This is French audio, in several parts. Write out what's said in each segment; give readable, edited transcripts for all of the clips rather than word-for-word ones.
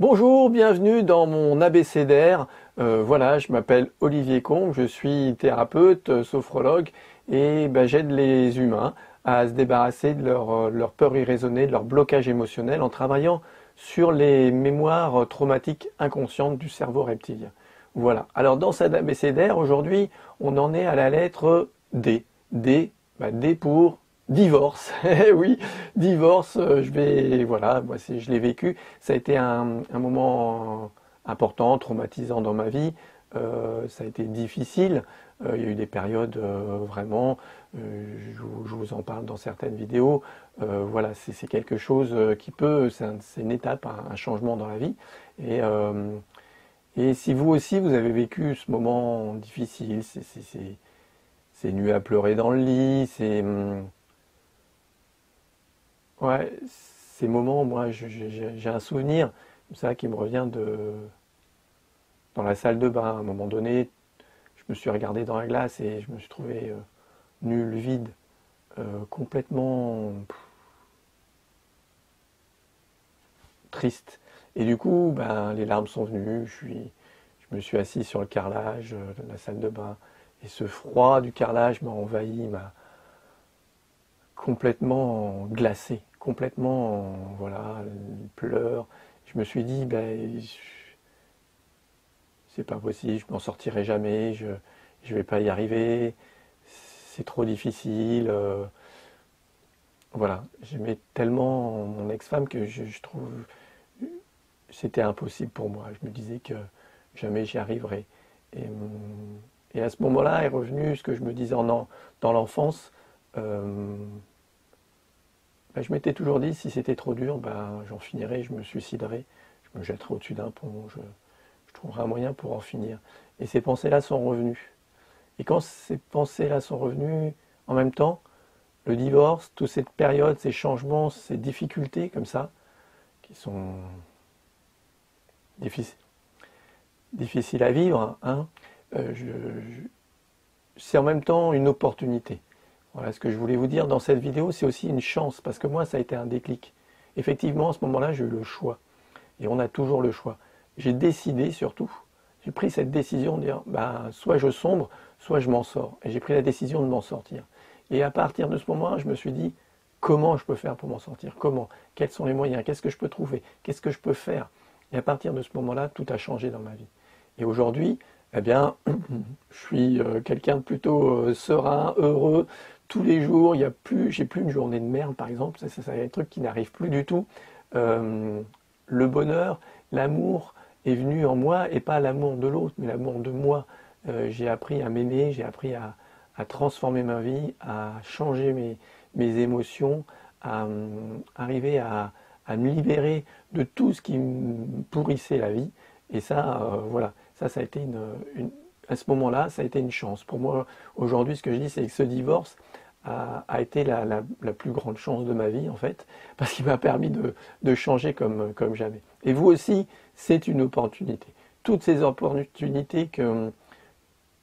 Bonjour, bienvenue dans mon abécédaire. Voilà, je m'appelle Olivier Combe, je suis thérapeute, sophrologue et j'aide les humains à se débarrasser de leur peur irraisonnée, de leur blocage émotionnel en travaillant sur les mémoires traumatiques inconscientes du cerveau reptilien. Voilà. Alors dans cet abécédaire, aujourd'hui, on en est à la lettre D. D, D pour divorce. Eh oui, divorce, voilà, moi je l'ai vécu. Ça a été un moment important, traumatisant dans ma vie. Ça a été difficile. Il y a eu des périodes vraiment, je vous en parle dans certaines vidéos. Voilà, c'est quelque chose qui peut, c'est une étape, un changement dans la vie. Et, euh, et si vous aussi vous avez vécu ce moment difficile, c'est nuit à pleurer dans le lit, ouais, ces moments, moi, j'ai un souvenir comme ça qui me revient dans la salle de bain. À un moment donné, je me suis regardé dans la glace et je me suis trouvé nul, vide, complètement triste. Et du coup, les larmes sont venues. Je me suis assis sur le carrelage de la salle de bain et ce froid du carrelage m'a envahi, m'a complètement glacé, complètement, voilà, pleurs. Je me suis dit, c'est pas possible, je m'en sortirai jamais, je vais pas y arriver, c'est trop difficile. Voilà, j'aimais tellement mon ex-femme que je trouve c'était impossible pour moi. Je me disais que jamais j'y arriverais. Et, et à ce moment-là est revenu ce que je me disais dans l'enfance. euh, je m'étais toujours dit, si c'était trop dur, j'en finirais, je me suiciderais, je me jetterais au-dessus d'un pont, je trouverais un moyen pour en finir. Et ces pensées-là sont revenues. Et quand ces pensées-là sont revenues, en même temps, le divorce, toute cette période, ces changements, ces difficultés comme ça, qui sont difficiles, difficiles à vivre, hein, c'est en même temps une opportunité. Voilà ce que je voulais vous dire dans cette vidéo, c'est aussi une chance, parce que moi, ça a été un déclic. Effectivement, à ce moment-là, j'ai eu le choix. Et on a toujours le choix. J'ai décidé surtout, j'ai pris cette décision de dire, soit je sombre, soit je m'en sors. Et j'ai pris la décision de m'en sortir. Et à partir de ce moment-là, je me suis dit, comment je peux faire pour m'en sortir? Comment? Quels sont les moyens? Qu'est-ce que je peux trouver? Qu'est-ce que je peux faire? Et à partir de ce moment-là, tout a changé dans ma vie. Et aujourd'hui, eh bien, je suis quelqu'un de plutôt serein, heureux. Tous les jours, j'ai plus une journée de merde, par exemple. C'est un truc qui n'arrive plus du tout. Euh, le bonheur, l'amour est venu en moi et pas l'amour de l'autre, mais l'amour de moi. J'ai appris à m'aimer, j'ai appris à transformer ma vie, à changer mes émotions, à arriver à me libérer de tout ce qui me pourrissait la vie. Et ça, voilà, ça a été à ce moment-là, ça a été une chance. Pour moi, aujourd'hui, ce que je dis, c'est que ce divorce a été la plus grande chance de ma vie, en fait, parce qu'il m'a permis de changer comme jamais. Et vous aussi, c'est une opportunité. Toutes ces opportunités que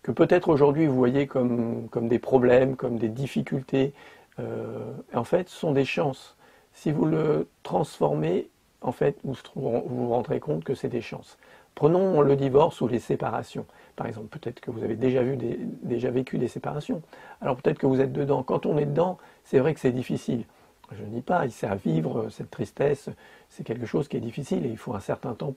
peut-être aujourd'hui vous voyez comme des problèmes, comme des difficultés, en fait, sont des chances. Si vous le transformez, en fait, vous vous rendrez compte que c'est des chances. Prenons le divorce ou les séparations. Par exemple, peut-être que vous avez déjà vécu des séparations. Alors peut-être que vous êtes dedans. Quand on est dedans, c'est vrai que c'est difficile. Je ne dis pas, c'est à vivre, cette tristesse, c'est quelque chose qui est difficile et il faut un certain temps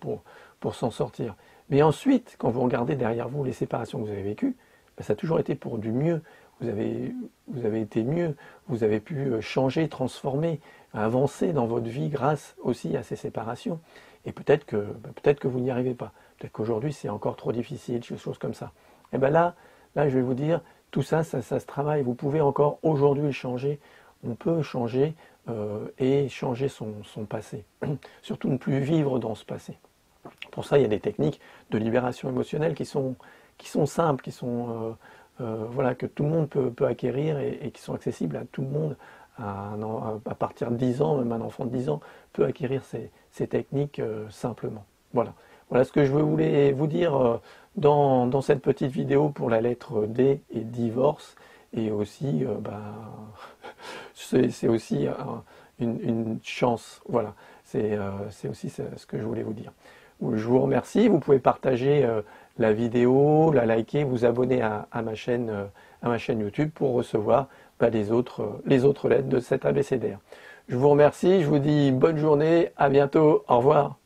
pour s'en sortir. Mais ensuite, quand vous regardez derrière vous les séparations que vous avez vécues, ça a toujours été pour du mieux. Vous avez été mieux, vous avez pu changer, transformer, avancer dans votre vie grâce aussi à ces séparations. Et peut-être que vous n'y arrivez pas. Peut-être qu'aujourd'hui c'est encore trop difficile, des choses comme ça. Et là, je vais vous dire, tout ça, ça se travaille. Vous pouvez encore aujourd'hui le changer. On peut changer et changer son passé. Surtout ne plus vivre dans ce passé. Pour ça, il y a des techniques de libération émotionnelle qui sont simples, voilà, que tout le monde peut acquérir et qui sont accessibles à tout le monde. À partir de 10 ans, même un enfant de 10 ans peut acquérir ces techniques simplement. Voilà. Voilà ce que je voulais vous dire dans cette petite vidéo pour la lettre D et divorce. Et aussi, c'est aussi une chance. Voilà, c'est aussi ce que je voulais vous dire. Je vous remercie, vous pouvez partager la vidéo, la liker, vous abonner à ma chaîne YouTube pour recevoir les autres lettres de cet abécédaire. Je vous remercie, je vous dis bonne journée, à bientôt, au revoir.